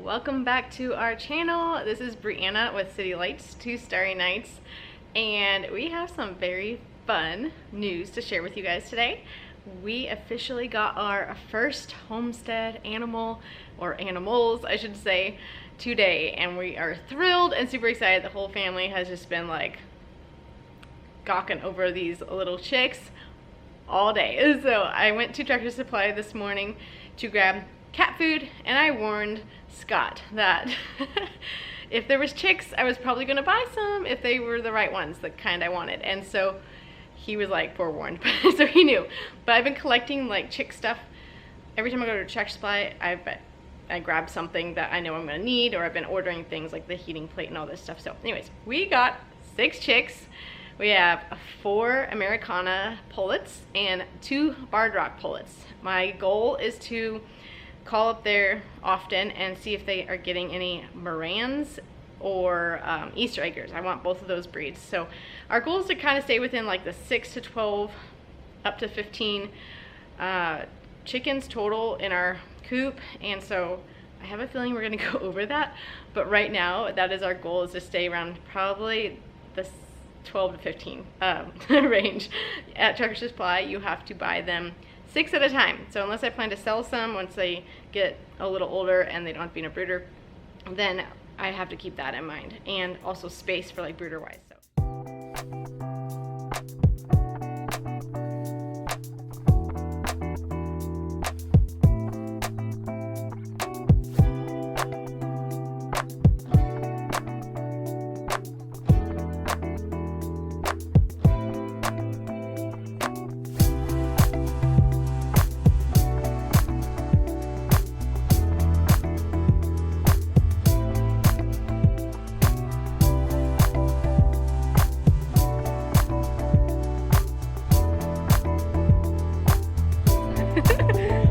Welcome back to our channel. This is Brianna with City Lights, 2 Starry Nights, and we have some very fun news to share with you guys today. We officially got our first homestead animal, or animals I should say, today, and we are thrilled and super excited. The whole family has just been like gawking over these little chicks all day. So I went to Tractor Supply this morning to grab cat food, and I warned Scott that if there was chicks, I was probably gonna buy some if they were the right ones, the kind I wanted. And so he was like forewarned, so he knew. But I've been collecting like chick stuff. Every time I go to Tractor Supply, I grab something that I know I'm gonna need, or I've been ordering things like the heating plate and all this stuff. So anyways, we got 6 chicks. We have 4 Americana pullets and 2 barred rock pullets. My goal is to call up there often and see if they are getting any Morans or Easter eggers. I want both of those breeds. So our goal is to kind of stay within like the 6 to 12 up to 15 chickens total in our coop, and so I have a feeling we're gonna go over that, but right now that is our goal, is to stay around probably the 12 to 15 range. At Tractor Supply you have to buy them 6 at a time, so unless I plan to sell some once they get a little older and they don't have to be in a brooder, then I have to keep that in mind, and also space for like brooder wise.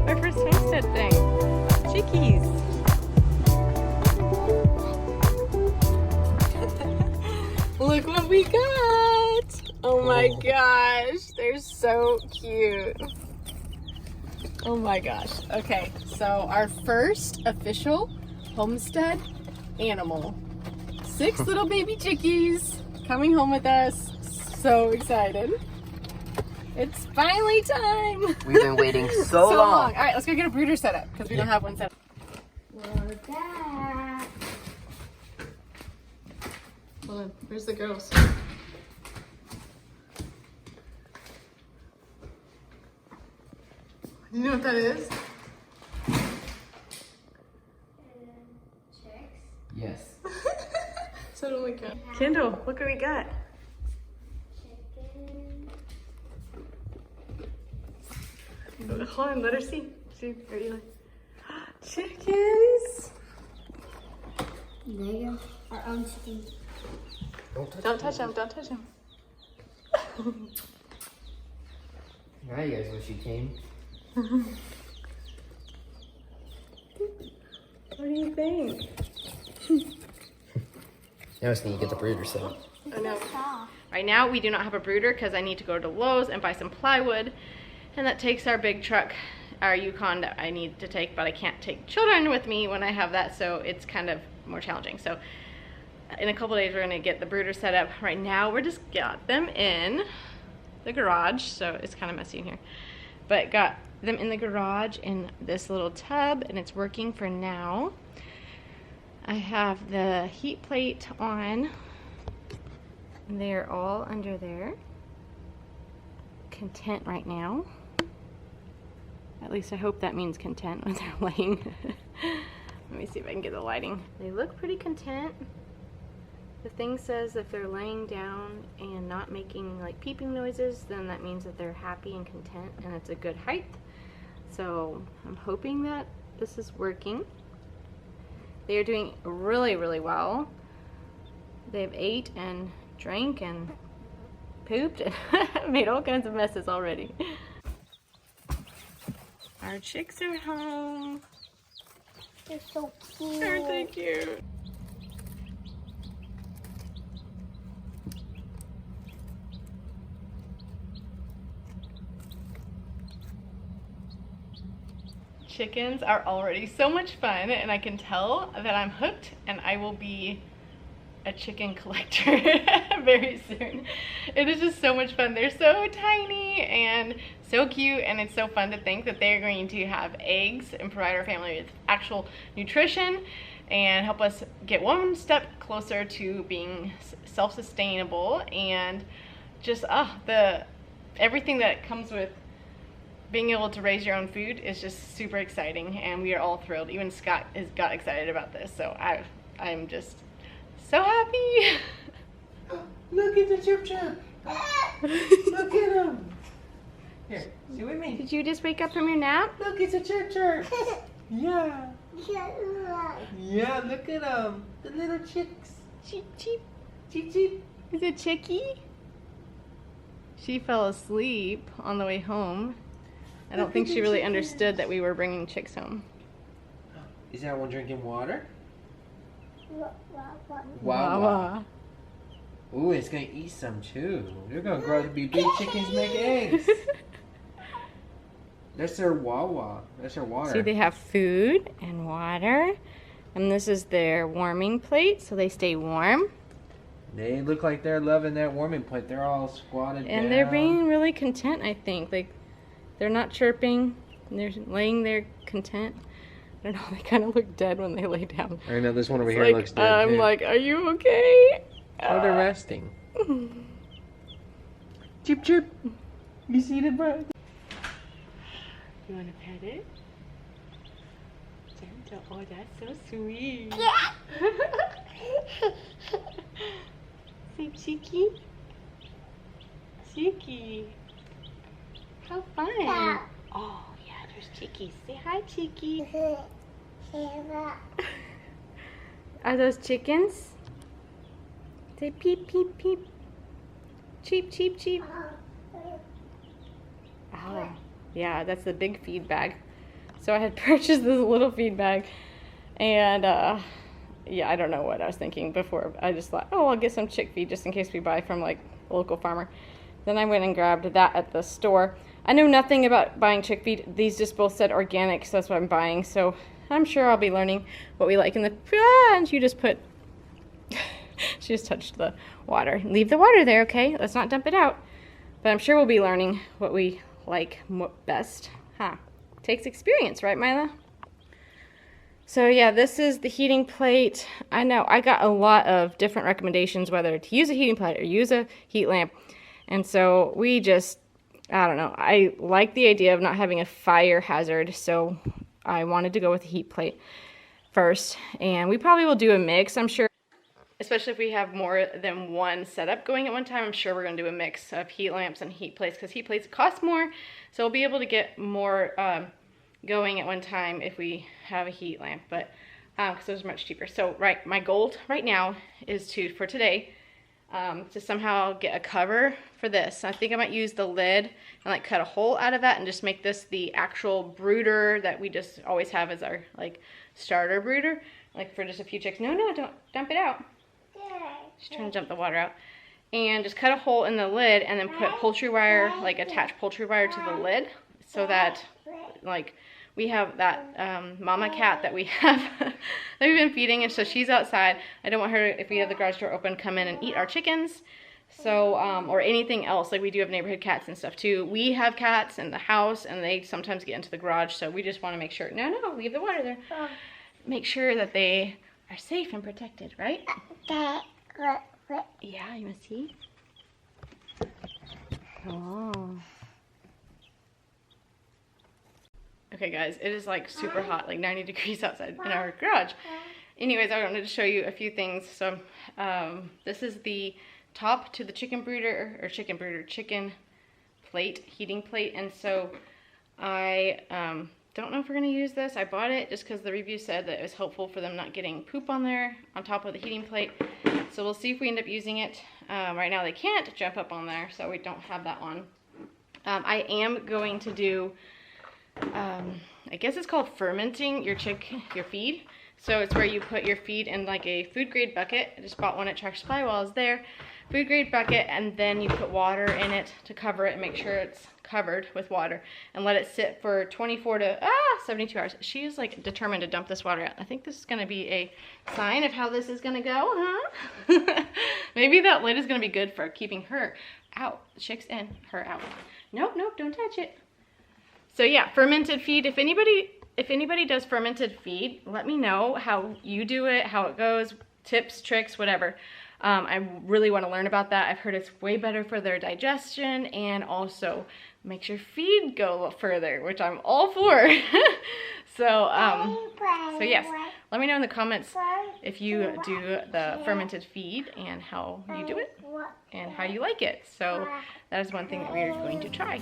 Our first Homestead thing. Chickies. Look what we got! Oh my gosh, they're so cute. Oh my gosh. Okay, so our first official Homestead animal. 6 little baby chickies coming home with us. So excited. It's finally time! We've been waiting so long. Alright, let's go get a brooder set up, because we don't have one set up. We're back. Hold on, where's the girls? You know what that is? Chicks. Yes. So oh my god. Kendall, look what we got. Chicken. Hold on, let her see. See, or Eli. Chickens! There you go. Our own chicken. Don't touch them, don't touch them. Now you guys wish you came. What do you think? Now it's going to get the brooder set. I know. Right now we do not have a brooder because I need to go to Lowe's and buy some plywood, and that takes our big truck, our Yukon that I need to take, but I can't take children with me when I have that, so it's kind of more challenging. So in a couple days we're gonna get the brooder set up. Right now we're just got them in the garage, so it's kind of messy in here, but got them in the garage in this little tub, and it's working for now. I have the heat plate on, and they're all under there, content right now. At least I hope that means content when they're laying. Let me see if I can get the lighting. They look pretty content. The thing says if they're laying down and not making like peeping noises, then that means that they're happy and content and it's a good height. So I'm hoping that this is working. They are doing really, really well. They've ate and drank and pooped and made all kinds of messes already. Our chicks are home. They're so cute. Aren't they cute? chickens are already so much fun, and I can tell that I'm hooked and I will be a chicken collector very soon. It is just so much fun. They're so tiny and so cute, and it's so fun to think that they're going to have eggs and provide our family with actual nutrition and help us get one step closer to being self-sustainable, and just everything that comes with being able to raise your own food is just super exciting, and we are all thrilled. Even Scott got excited about this, so I'm just so happy. Look at the chip chip. Look at him. Here, see with me. Did you just wake up from your nap? Look, it's a chip chip. Yeah. Yeah, look at them. The little chicks. Cheep, cheep. Cheep, cheep. Is it Chicky? She fell asleep on the way home. I don't think she really understood that we were bringing chicks home. Is that one drinking water? Wawa. Ooh, it's gonna eat some too. They're gonna grow to be big chickens, make eggs. That's their wawa. That's their water. See, they have food and water, and this is their warming plate, so they stay warm. They look like they're loving that warming plate. They're all squatted down. And they're being really content, I think. Like, they're not chirping. They're laying there content. I don't know, they kind of look dead when they lay down. I know this one over It's here like, looks dead I'm too. like, are you okay? Oh, they're resting. Chip chip. You see the bird? You want to pet it? Gentle. Oh, that's so sweet. Say cheeky. Cheeky. How fun. Oh, yeah, there's Cheeky. Say hi, Cheeky. Are those chickens? Say peep, peep, peep. Cheep, cheep, cheep. Oh, yeah, that's the big feed bag. So I had purchased this little feed bag, and yeah, I don't know what I was thinking before. I just thought, oh, I'll get some chick feed just in case we buy from like a local farmer. Then I went and grabbed that at the store. I know nothing about buying chick feed. These just both said organic, so that's what I'm buying. So I'm sure I'll be learning what we like in the, and she just put, she just touched the water. Leave the water there, okay? Let's not dump it out. But I'm sure we'll be learning what we like best. Huh. Takes experience, right, Mila? So yeah, this is the heating plate. I know I got a lot of different recommendations whether to use a heating plate or use a heat lamp. And so we just, I don't know, I like the idea of not having a fire hazard, so I wanted to go with the heat plate first. And we probably will do a mix, I'm sure. Especially if we have more than one setup going at one time, I'm sure we're going to do a mix of heat lamps and heat plates, because heat plates cost more, so we'll be able to get more going at one time if we have a heat lamp, but because those are much cheaper. So my goal right now is for today, to somehow get a cover for this. I think I might use the lid and like cut a hole out of that and just make this the actual brooder that we just always have as our like starter brooder, like for just a few chicks. No, don't dump it out. She's trying to dump the water out. And just cut a hole in the lid and then put poultry wire, like attach poultry wire to the lid, so that like we have that mama cat that we have that we've been feeding, and so she's outside. I don't want her, if we have the garage door open, come in and eat our chickens. So or anything else. Like we do have neighborhood cats and stuff too. We have cats in the house and they sometimes get into the garage, so we just want to make sure, no, leave the water there. Make sure that they are safe and protected, right? Yeah, you want to see? Oh. Okay guys, it is like super hot, like 90 degrees outside in our garage. Anyways, I wanted to show you a few things. So this is the top to the chicken plate, heating plate. And so I don't know if we're gonna use this. I bought it just because the review said that it was helpful for them not getting poop on there on top of the heating plate. So we'll see if we end up using it. Right now they can't jump up on there, so we don't have that one. I am going to do, I guess it's called fermenting your feed. So it's where you put your feed in like a food grade bucket. I just bought one at Tractor Supply while I was there. Food grade bucket, and then you put water in it to cover it and make sure it's covered with water and let it sit for 24 to 72 hours. She is like determined to dump this water out. I think this is going to be a sign of how this is going to go, huh? Maybe that lid is going to be good for keeping her out. Chicks in, her out. Nope, nope, don't touch it. So yeah, fermented feed. If anybody does fermented feed, let me know how you do it, how it goes, tips, tricks, whatever. I really want to learn about that. I've heard it's way better for their digestion and also makes your feed go further, which I'm all for. So yes, let me know in the comments if you do the fermented feed and how you do it and how you like it. So that is one thing that we are going to try.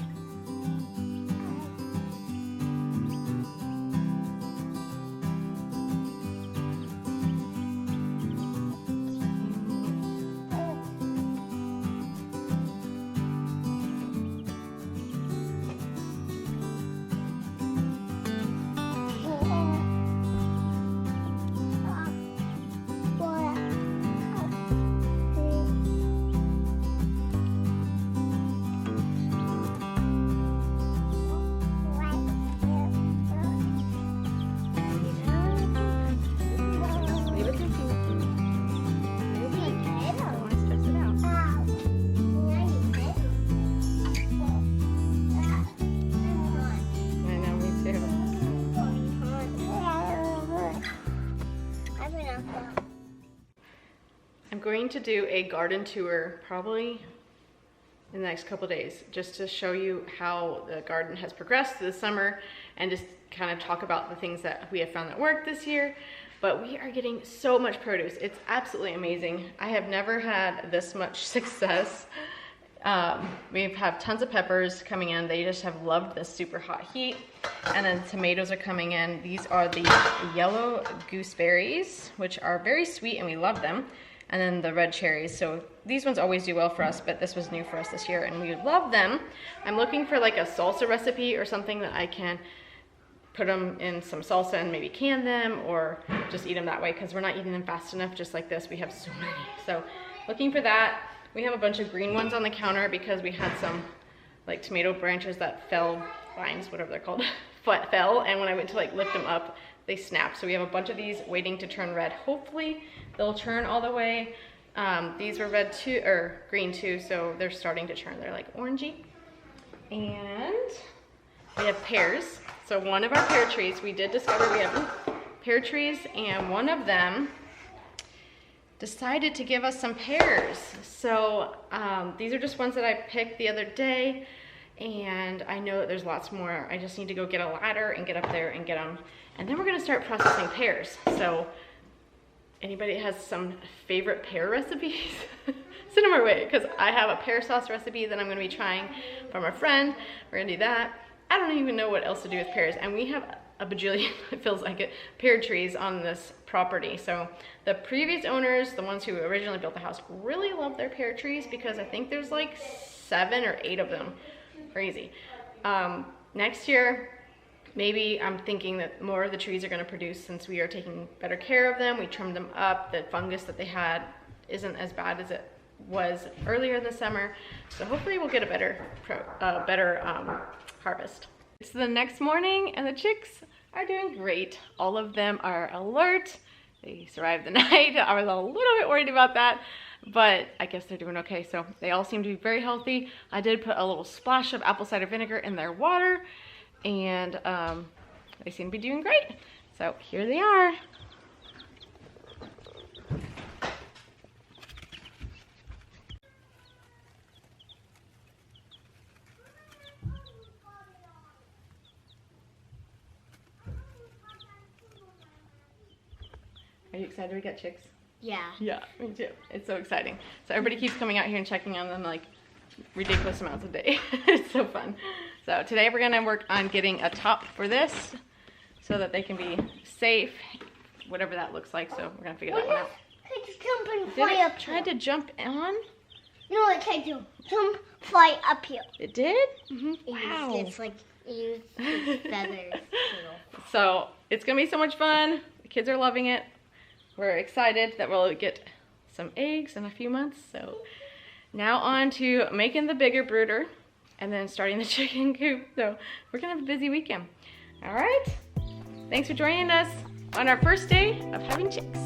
I'm going to do a garden tour probably in the next couple days just to show you how the garden has progressed this summer and just kind of talk about the things that we have found that work this year. But we are getting so much produce. It's absolutely amazing. I have never had this much success. We have tons of peppers coming in. They just have loved the super hot heat. And then tomatoes are coming in. These are the yellow gooseberries, which are very sweet and we love them. And then the red cherries. So these ones always do well for us, but this was new for us this year and we love them. I'm looking for like a salsa recipe or something that I can put them in some salsa and maybe can them or just eat them that way because we're not eating them fast enough just like this. We have so many. So looking for that. We have a bunch of green ones on the counter because we had some like tomato branches that fell, vines, whatever they're called, fell. And when I went to like lift them up, they snapped. So we have a bunch of these waiting to turn red. Hopefully they'll turn all the way. These were red too, or green too, so they're starting to turn. They're like orangey. And we have pears. So one of our pear trees, we did discover we have pear trees, and one of them decided to give us some pears. So these are just ones that I picked the other day, and I know that there's lots more. I just need to go get a ladder and get up there and get them. And then we're gonna start processing pears. So anybody has some favorite pear recipes? Send them our way, because I have a pear sauce recipe that I'm gonna be trying from a friend. We're gonna do that. I don't even know what else to do with pears. And we have a bajillion, it feels like it, pear trees on this property. So the previous owners, the ones who originally built the house, really love their pear trees because I think there's like 7 or 8 of them. Crazy. Next year, maybe I'm thinking that more of the trees are going to produce since we are taking better care of them. We trimmed them up. The fungus that they had isn't as bad as it was earlier in the summer. So hopefully we'll get a better harvest. It's the next morning and the chicks are doing great. All of them are alert. They survived the night. I was a little bit worried about that, but I guess they're doing okay. So they all seem to be very healthy. I did put a little splash of apple cider vinegar in their water, and they seem to be doing great. So here they are. Are you excited we got chicks? Yeah. Yeah, me too. It's so exciting. So everybody keeps coming out here and checking on them like ridiculous amounts a day. It's so fun. So today we're gonna work on getting a top for this so that they can be safe, whatever that looks like. So we're gonna figure that one out. Tried to jump and Did fly it up try here. to jump on? No, it tried to jump, fly up here. It did? Mm-hmm. Wow. It's like it used feathers. So it's gonna be so much fun. The kids are loving it. We're excited that we'll get some eggs in a few months. So now on to making the bigger brooder. and then starting the chicken coop. So we're gonna have a busy weekend. All right, thanks for joining us on our first day of having chicks.